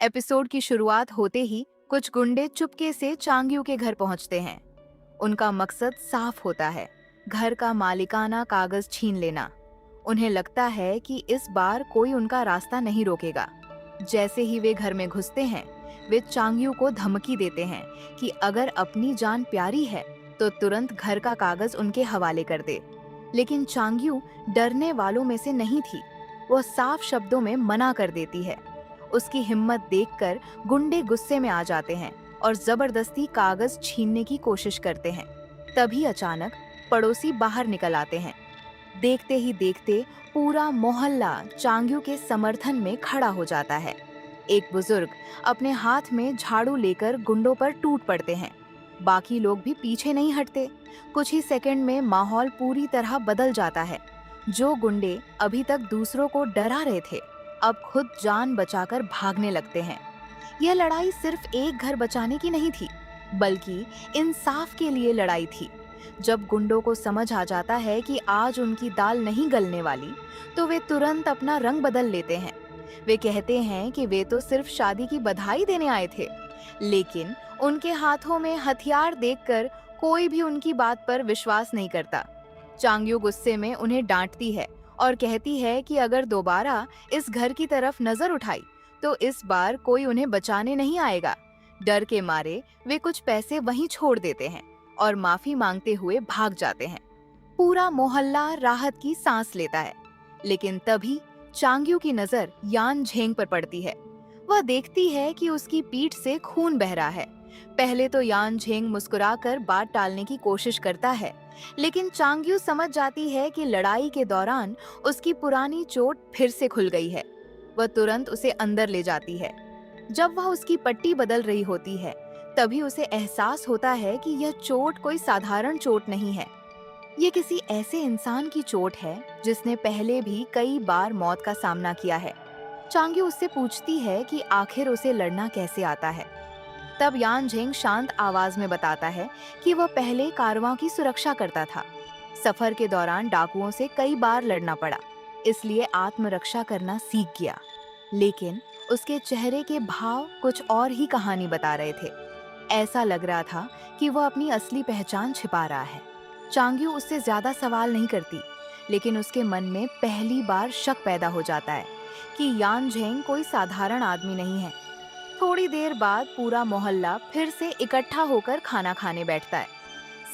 Episode की शुरुआत होते ही कुछ गुंडे चुपके से चांग्यू के घर पहुंचते हैं। उनका मकसद साफ होता है, घर का मालिकाना कागज छीन लेना। उन्हें लगता है कि इस बार कोई उनका रास्ता नहीं रोकेगा। जैसे ही वे घर में घुसते हैं, वे चांग्यू को धमकी देते हैं कि अगर अपनी जान प्यारी है तो तुरंत घर का कागज उनके हवाले कर दे। लेकिन चांग्यू डरने वालों में से नहीं थी। वो साफ शब्दों में मना कर देती है। उसकी हिम्मत देखकर गुंडे गुस्से में आ जाते हैं और जबरदस्ती कागज छीनने की कोशिश करते हैं। तभी अचानक पड़ोसी बाहर निकल आते हैं। देखते ही देखते पूरा मोहल्ला चांग्यू के समर्थन में खड़ा हो जाता है। एक बुजुर्ग अपने हाथ में झाड़ू लेकर गुंडों पर टूट पड़ते हैं। बाकी लोग भी पीछे नहीं हटते। कुछ ही सेकंड में माहौल पूरी तरह बदल जाता है। जो गुंडे अभी तक दूसरों को डरा रहे थे, अब खुद जान बचाकर भागने लगते हैं। यह लड़ाई सिर्फ एक घर बचाने की नहीं थी, बल्कि इंसाफ के लिए लड़ाई थी। जब गुंडों को समझ आ जाता है कि आज उनकी दाल नहीं गलने वाली, तो वे तुरंत अपना रंग बदल लेते हैं। वे कहते हैं कि वे तो सिर्फ शादी की बधाई देने आए थे, लेकिन उनके हाथों में हथियार देखकर कोई भी उनकी बात पर विश्वास नहीं करता। चांग्यू गुस्से में उन्हें डांटती है और कहती है कि अगर दोबारा इस घर की तरफ नजर उठाई तो इस बार कोई उन्हें बचाने नहीं आएगा। डर के मारे वे कुछ पैसे वहीं छोड़ देते हैं और माफी मांगते हुए भाग जाते हैं। पूरा मोहल्ला राहत की सांस लेता है। लेकिन तभी चांग्यू की नजर यान झेंग पर पड़ती है। वह देखती है कि उसकी पीठ से खून बह रहा है। पहले तो यान झेंग मुस्कुराकर बात टालने की कोशिश करता है, लेकिन चांग्यू समझ जाती है कि लड़ाई के दौरान उसकी पुरानी चोट फिर से खुल गई है। वह तुरंत उसे अंदर ले जाती है। जब वह उसकी पट्टी बदल रही होती है, तभी उसे एहसास होता है कि यह चोट कोई साधारण चोट नहीं है। ये किसी ऐसे इंसान की चोट है जिसने पहले भी कई बार मौत का सामना किया है। चांग्यू उससे पूछती है कि आखिर उसे लड़ना कैसे आता है। तब यान झेंग शांत आवाज में बताता है कि वह पहले कारवां की सुरक्षा करता था। सफर के दौरान डाकुओं से कई बार लड़ना पड़ा, इसलिए आत्मरक्षा करना सीख गया। लेकिन उसके चेहरे के भाव कुछ और ही कहानी बता रहे थे। ऐसा लग रहा था कि वह अपनी असली पहचान छिपा रहा है। चांग्यू उससे ज्यादा सवाल नहीं करती, लेकिन उसके मन में पहली बार शक पैदा हो जाता है कि यान झेंग कोई साधारण आदमी नहीं है। थोड़ी देर बाद पूरा मोहल्ला फिर से इकट्ठा होकर खाना खाने बैठता है।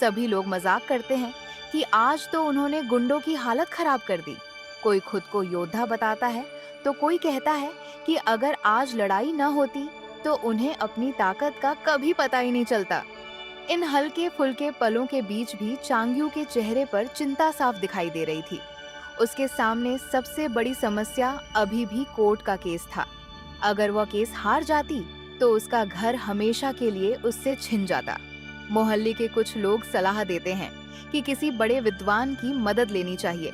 सभी लोग मजाक करते हैं कि आज तो उन्होंने गुंडों की हालत खराब कर दी। कोई खुद को योद्धा बताता है, तो कोई कहता है कि अगर आज लड़ाई न होती तो उन्हें अपनी ताकत का कभी पता ही नहीं चलता। इन हल्के फुल्के पलों के बीच भी चांग्यू के चेहरे पर चिंता साफ दिखाई दे रही थी। उसके सामने सबसे बड़ी समस्या अभी भी कोर्ट का केस था। अगर वह केस हार जाती तो उसका घर हमेशा के लिए उससे छिन जाता। मोहल्ले के कुछ लोग सलाह देते हैं कि किसी बड़े विद्वान की मदद लेनी चाहिए।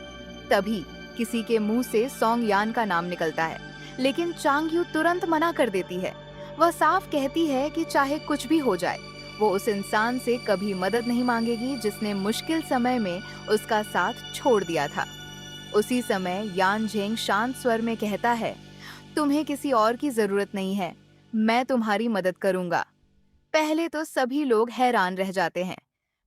तभी किसी के मुंह से सोंग यान का नाम निकलता है, लेकिन चांग्यू तुरंत मना कर देती है। वह साफ कहती है कि चाहे कुछ भी हो जाए, वो उस इंसान से कभी मदद नहीं मांगेगी जिसने मुश्किल समय में उसका साथ छोड़ दिया था। उसी समय यान झेंग शांत स्वर में कहता है, तुम्हें किसी और की जरूरत नहीं है, मैं तुम्हारी मदद करूंगा। पहले तो सभी लोग हैरान रह जाते हैं।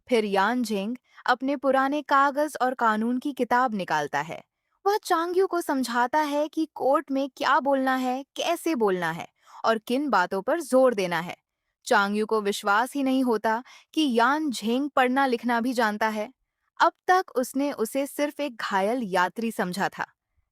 फिर यान झेंग अपने पुराने कागज और कानून की किताब निकालता है। वह चांग्यू को समझाता है कि कोर्ट में क्या बोलना है, कैसे बोलना है और किन बातों पर जोर देना है। चांग्यू को विश्वास ही नहीं होता कि यान झेंग पढ़ना लिखना भी जानता है। अब तक उसने उसे सिर्फ एक घायल यात्री समझा था,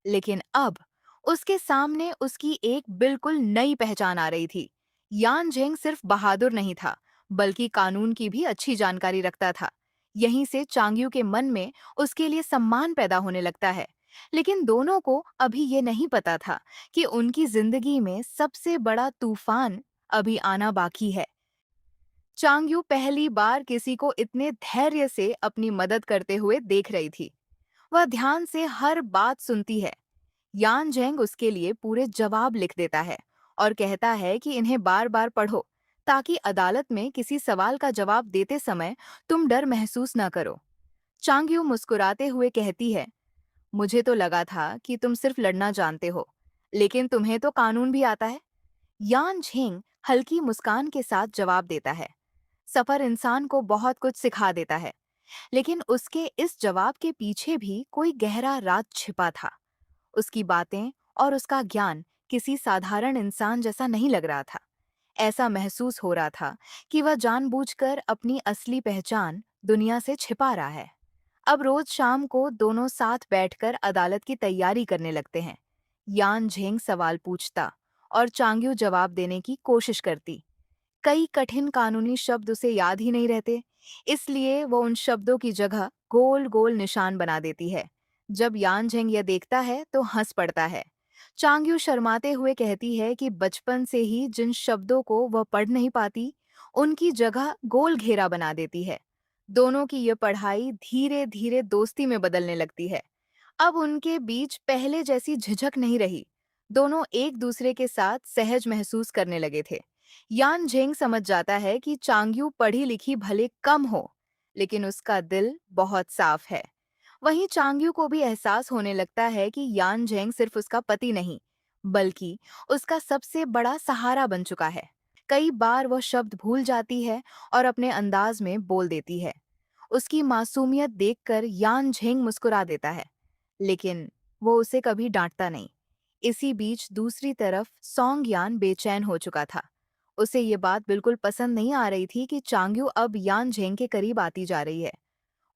लेकिन अब उसके सामने उसकी एक बिल्कुल नई पहचान आ रही थी। यान झेंग सिर्फ बहादुर नहीं था, बल्कि कानून की भी अच्छी जानकारी रखता था। यहीं से चांग्यू के मन में उसके लिए सम्मान पैदा होने लगता है। लेकिन दोनों को अभी ये नहीं पता था कि उनकी जिंदगी में सबसे बड़ा तूफान अभी आना बाकी है। चांग्यू पहली बार किसी को इतने धैर्य से अपनी मदद करते हुए देख रही थी। वह ध्यान से हर बात सुनती है। यान जेंग उसके लिए पूरे जवाब लिख देता है और कहता है कि इन्हें बार बार पढ़ो, ताकि अदालत में किसी सवाल का जवाब देते समय तुम डर महसूस न करो। चांग्यू मुस्कुराते हुए कहती है, मुझे तो लगा था कि तुम सिर्फ लड़ना जानते हो, लेकिन तुम्हें तो कानून भी आता है। यान झेंग हल्की मुस्कान के साथ जवाब देता है, सफर इंसान को बहुत कुछ सिखा देता है, लेकिन उसके इस जवाब के पीछे भी कोई गहरा राज छिपा था। उसकी बातें और उसका ज्ञान किसी साधारण इंसान जैसा नहीं लग रहा था। ऐसा महसूस हो रहा था कि वह जानबूझकर अपनी असली पहचान दुनिया से छिपा रहा है। अब रोज शाम को दोनों साथ बैठकर अदालत की तैयारी करने लगते हैं। यान झेंग सवाल पूछता और चांग्यू जवाब देने की कोशिश करती। कई कठिन कानूनी शब्द उसे याद ही नहीं रहते, इसलिए वो उन शब्दों की जगह गोल गोल निशान बना देती है। जब यान झेंग यह देखता है तो हंस पड़ता है। चांग्यू शर्माते हुए कहती है कि बचपन से ही जिन शब्दों को वह पढ़ नहीं पाती, उनकी जगह गोल घेरा बना देती है। दोनों की ये पढ़ाई धीरे धीरे दोस्ती में बदलने लगती है। अब उनके बीच पहले जैसी झिझक नहीं रही। दोनों एक दूसरे के साथ सहज महसूस करने लगे थे। यान झेंग समझ जाता है कि चांग्यू पढ़ी लिखी भले कम हो, लेकिन उसका दिल बहुत साफ है। वहीं चांग्यू को भी एहसास होने लगता है कि यान झेंग सिर्फ उसका पति नहीं, बल्कि उसका सबसे बड़ा सहारा बन चुका है। कई बार वह शब्द भूल जाती है और अपने अंदाज में बोल देती है। उसकी मासूमियत देखकर यान झेंग मुस्कुरा देता है, लेकिन वो उसे कभी डांटता नहीं। इसी बीच दूसरी तरफ सॉन्ग यान बेचैन हो चुका था। उसे ये बात बिल्कुल पसंद नहीं आ रही थी कि चांग्यू अब यान झेंग के करीब आती जा रही है।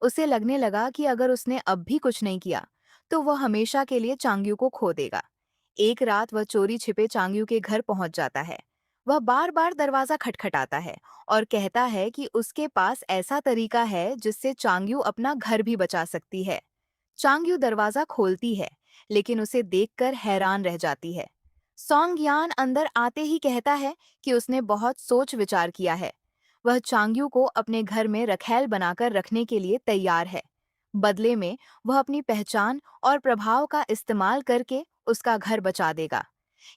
उसे लगने लगा कि अगर उसने अब भी कुछ नहीं किया, तो वह हमेशा के लिए चांग्यू को खो देगा। एक रात वह चोरी छिपे चांग्यू के घर पहुंच जाता है। वह बार बार दरवाजा खटखटाता है और कहता है कि उसके पास ऐसा तरीका है जिससे चांग्यू अपना घर भी बचा सकती है। चांग्यू दरवाजा खोलती है, लेकिन उसे देखकर हैरान रह जाती है। सॉन्ग यान अंदर आते ही कहता है कि उसने बहुत सोच विचार किया है। वह चांग्यू को अपने घर में रखैल बनाकर रखने के लिए तैयार है। बदले में वह अपनी पहचान और प्रभाव का इस्तेमाल करके उसका घर बचा देगा।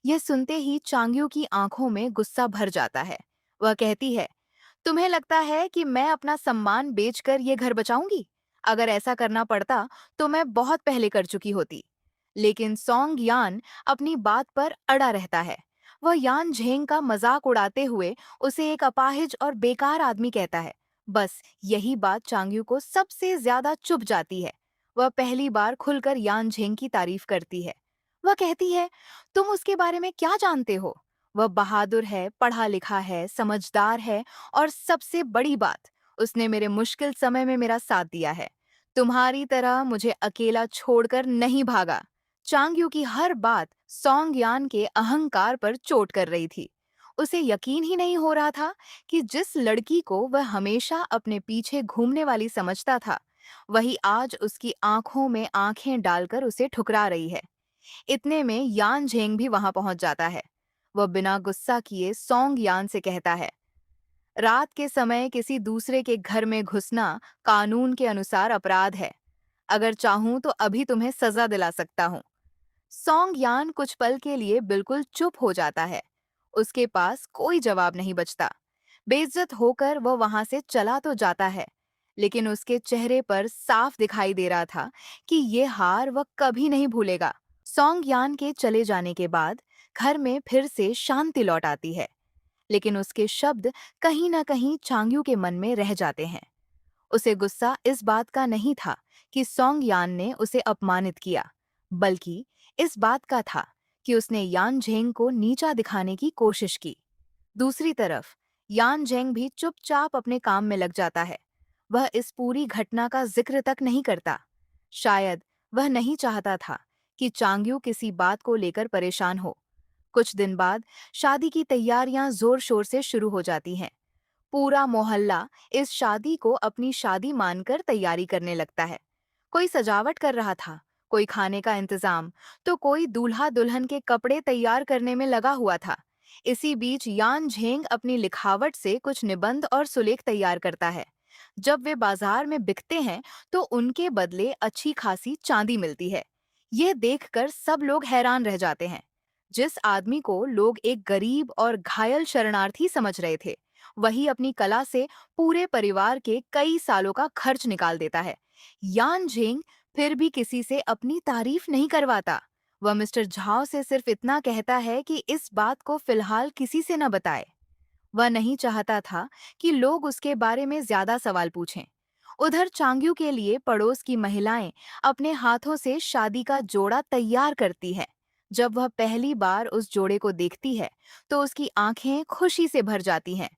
यह सुनते ही चांग्यू की आंखों में गुस्सा भर जाता है। वह कहती है, तुम्हें लगता है कि मैं अपना सम्मान बेचकर ये घर बचाऊंगी? अगर ऐसा करना पड़ता तो मैं बहुत पहले कर चुकी होती। लेकिन सॉन्ग यान अपनी बात पर अड़ा रहता है। वह यान झेंग का मजाक उड़ाते हुए उसे एक अपाहिज और बेकार आदमी कहता है। बस यही बात चांग्यू को सबसे ज्यादा चुभ जाती है। वह पहली बार खुलकर यान झेंग की तारीफ करती है। वह कहती है, तुम उसके बारे में क्या जानते हो? वह बहादुर है, पढ़ा लिखा है, समझदार है, और सबसे बड़ी बात, उसने मेरे मुश्किल समय में मेरा साथ दिया है। तुम्हारी तरह मुझे अकेला छोड़कर नहीं भागा। चांग्यू की हर बात सॉन्ग यान के अहंकार पर चोट कर रही थी। उसे यकीन ही नहीं हो रहा था कि जिस लड़की को वह हमेशा अपने पीछे घूमने वाली समझता था, वही आज उसकी आंखों में आंखें डालकर उसे ठुकरा रही है। इतने में यान झेंग भी वहां पहुंच जाता है। वह बिना गुस्सा किए सॉन्ग यान से कहता है, रात के समय किसी दूसरे के घर में घुसना कानून के अनुसार अपराध है। अगर चाहूं तो अभी तुम्हें सजा दिला सकता हूँ। सॉन्ग यान कुछ पल के लिए बिल्कुल चुप हो जाता है। उसके पास कोई जवाब नहीं बचता। बेइज्जत होकर वह वहां से चला तो जाता है, लेकिन उसके चेहरे पर साफ दिखाई दे रहा था कि ये हार वह कभी नहीं भूलेगा। सॉन्ग यान के चले जाने के बाद घर में फिर से शांति लौट आती है, लेकिन उसके शब्द कहीं न कहीं चांग्यू के मन में रह जाते हैं। उसे गुस्सा इस बात का नहीं था कि सॉन्ग यान ने उसे अपमानित किया, बल्कि इस बात का था कि उसने यान झेंग को नीचा दिखाने की कोशिश की। दूसरी तरफ यान झेंग भी चुपचाप अपने काम में लग जाता है। वह इस पूरी घटना का जिक्र तक नहीं करता। शायद वह नहीं चाहता था कि चांग्यू किसी बात को लेकर परेशान हो। कुछ दिन बाद शादी की तैयारियां जोर शोर से शुरू हो जाती हैं। पूरा मोहल्ला इस शादी को अपनी शादी मानकर तैयारी करने लगता है। कोई सजावट कर रहा था, कोई खाने का इंतजाम, तो कोई दूल्हा दुल्हन के कपड़े तैयार करने में लगा हुआ था। इसी बीच यान झेंग अपनी लिखावट से कुछ निबंध और सुलेख तैयार करता है। जब वे बाजार में बिकते हैं तो उनके बदले अच्छी खासी चांदी मिलती है। यह देखकर सब लोग हैरान रह जाते हैं। जिस आदमी को लोग एक गरीब और घायल शरणार्थी समझ रहे थे, वही अपनी कला से पूरे परिवार के कई सालों का खर्च निकाल देता है। यान झेंग फिर भी किसी से अपनी तारीफ नहीं करवाता। वह मिस्टर झाओ से सिर्फ इतना कहता है कि इस बात को फिलहाल किसी से न बताए। वह नहीं चाहता था कि लोग उसके बारे में ज्यादा सवाल पूछें। उधर चांग्यू के लिए पड़ोस की महिलाएं अपने हाथों से शादी का जोड़ा तैयार करती है। जब वह पहली बार उस जोड़े को देखती है तो उसकी आंखें खुशी से भर जाती हैं।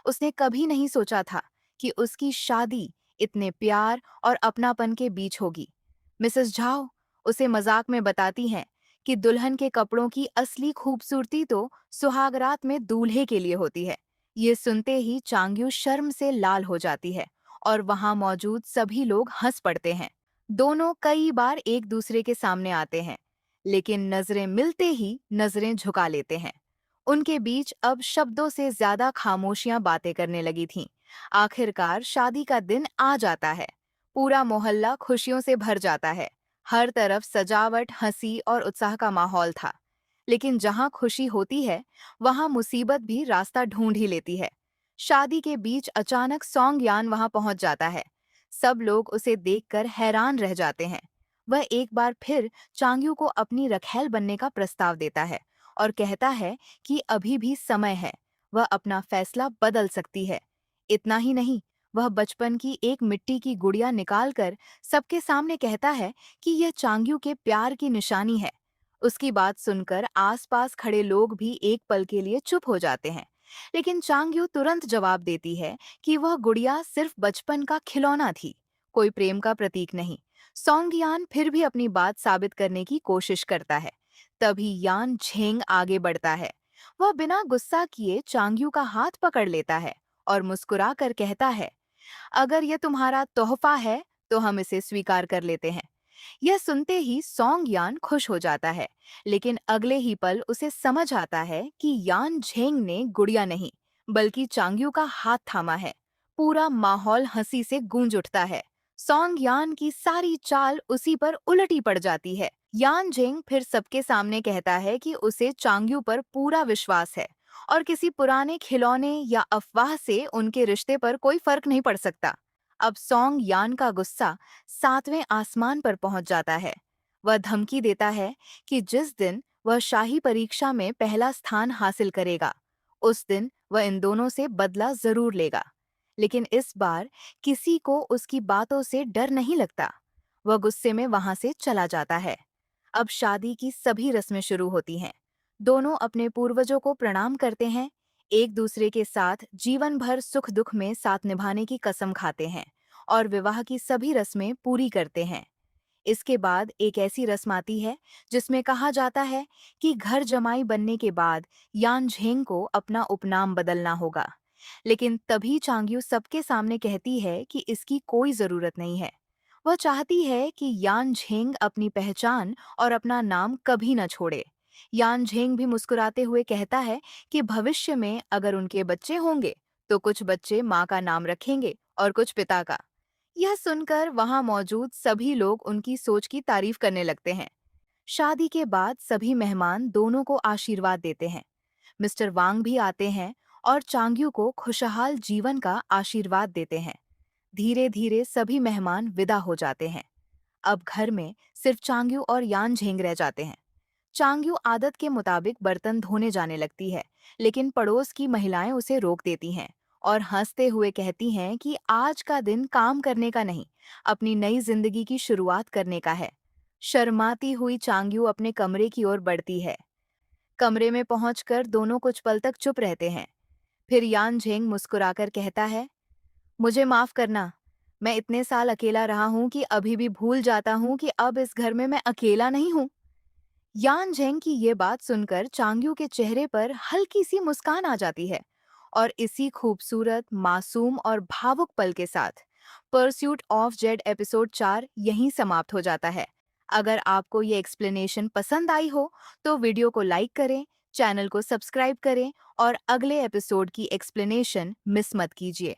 उसने कभी नहीं सोचा था कि उसकी शादी इतने प्यार और अपनापन के बीच होगी। मिसेस झाओ उसे मजाक में बताती हैं कि दुल्हन के कपड़ों की असली खूबसूरती तो सुहागरात में दूल्हे के लिए होती है। ये सुनते ही चांग्यू शर्म से लाल हो जाती है और वहां मौजूद सभी लोग हंस पड़ते हैं। दोनों कई बार एक दूसरे के सामने आते हैं, लेकिन नजरें मिलते ही नजरें झुका लेते हैं। उनके बीच अब शब्दों से ज्यादा खामोशियां बातें करने लगी थीं। आखिरकार शादी का दिन आ जाता है। पूरा मोहल्ला खुशियों से भर जाता है। हर तरफ सजावट, हंसी और उत्साह का माहौल था। लेकिन जहां खुशी होती है, वहां मुसीबत भी रास्ता ढूंढ ही लेती है। शादी के बीच अचानक सॉन्ग यान वहां पहुंच जाता है। सब लोग उसे देखकर हैरान रह जाते हैं। वह एक बार फिर चांग्यू को अपनी रखैल बनने का प्रस्ताव देता है और कहता है कि अभी भी समय है, वह अपना फैसला बदल सकती है। इतना ही नहीं, वह बचपन की एक मिट्टी की गुड़िया निकालकर सबके सामने कहता है कि यह चांग्यू के प्यार की निशानी है। उसकी बात सुनकर आसपास खड़े लोग भी एक पल के लिए चुप हो जाते हैं। लेकिन चांग्यू तुरंत जवाब देती है कि वह गुड़िया सिर्फ बचपन का खिलौना थी, कोई प्रेम का प्रतीक नहीं। सॉन्ग यान फिर भी अपनी बात साबित करने की कोशिश करता है। तभी यान झेंग आगे बढ़ता है। वह बिना गुस्सा किए चांग्यू का हाथ पकड़ लेता है और मुस्कुरा कर कहता है, अगर यह तुम्हारा तोहफा है तो हम इसे स्वीकार कर लेते हैं। यह सुनते ही सॉन्ग यान खुश हो जाता है, लेकिन अगले ही पल उसे समझ आता है कि यान झेंग ने गुड़िया नहीं, बल्कि चांग्यू का हाथ थामा है। पूरा माहौल हंसी से गूंज उठता है। सॉन्ग यान की सारी चाल उसी पर उलटी पड़ जाती है। यान झेंग फिर सबके सामने कहता है कि उसे चांग्यू पर पूरा विश्वास है और किसी पुराने खिलौने या अफवाह से उनके रिश्ते पर कोई फर्क नहीं पड़ सकता। अब सॉन्ग यान का गुस्सा सातवें आसमान पर पहुंच जाता है। वह धमकी देता है कि जिस दिन वह शाही परीक्षा में पहला स्थान हासिल करेगा, उस दिन वह इन दोनों से बदला जरूर लेगा। लेकिन इस बार किसी को उसकी बातों से डर नहीं लगता। वह गुस्से में वहां से चला जाता है। अब शादी की सभी रस्में शुरू होती हैं। दोनों अपने पूर्वजों को प्रणाम करते हैं, एक दूसरे के साथ जीवन भर सुख दुख में साथ निभाने की कसम खाते हैं और विवाह की सभी रस्में पूरी करते हैं। इसके बाद एक ऐसी रस्म आती है जिसमें कहा जाता है कि घर जमाई बनने के बाद यान झेंग को अपना उपनाम बदलना होगा। लेकिन तभी चांग्यू सबके सामने कहती है कि इसकी कोई जरूरत नहीं है। वह चाहती है कि यान झेंग अपनी पहचान और अपना नाम कभी न छोड़े। यान झेंग भी मुस्कुराते हुए कहता है कि भविष्य में अगर उनके बच्चे होंगे तो कुछ बच्चे माँ का नाम रखेंगे और कुछ पिता का। यह सुनकर वहां मौजूद सभी लोग उनकी सोच की तारीफ करने लगते हैं। शादी के बाद सभी मेहमान दोनों को आशीर्वाद देते हैं। मिस्टर वांग भी आते हैं और चांग्यू को खुशहाल जीवन का आशीर्वाद देते हैं। धीरे धीरे सभी मेहमान विदा हो जाते हैं। अब घर में सिर्फ चांग्यू और यान झेंग रह जाते हैं। चांग्यू आदत के मुताबिक बर्तन धोने जाने लगती है, लेकिन पड़ोस की महिलाएं उसे रोक देती हैं और हंसते हुए कहती हैं कि आज का दिन काम करने का नहीं, अपनी नई जिंदगी की शुरुआत करने का है। शर्माती हुई चांग्यू अपने कमरे की ओर बढ़ती है। कमरे में पहुंचकर दोनों कुछ पल तक चुप रहते हैं। फिर यान झेंग मुस्कुराकर कहता है, मुझे माफ करना, मैं इतने साल अकेला रहा हूं कि अभी भी भूल जाता हूं कि अब इस घर में मैं अकेला नहीं हूं। यान झेंग की ये बात सुनकर चांग्यू के चेहरे पर हल्की सी मुस्कान आ जाती है और इसी खूबसूरत, मासूम और भावुक पल के साथ परस्यूट ऑफ जेड एपिसोड 4 यहीं समाप्त हो जाता है। अगर आपको ये एक्सप्लेनेशन पसंद आई हो तो वीडियो को लाइक करें, चैनल को सब्सक्राइब करें और अगले एपिसोड की एक्सप्लेनेशन मिस मत कीजिए।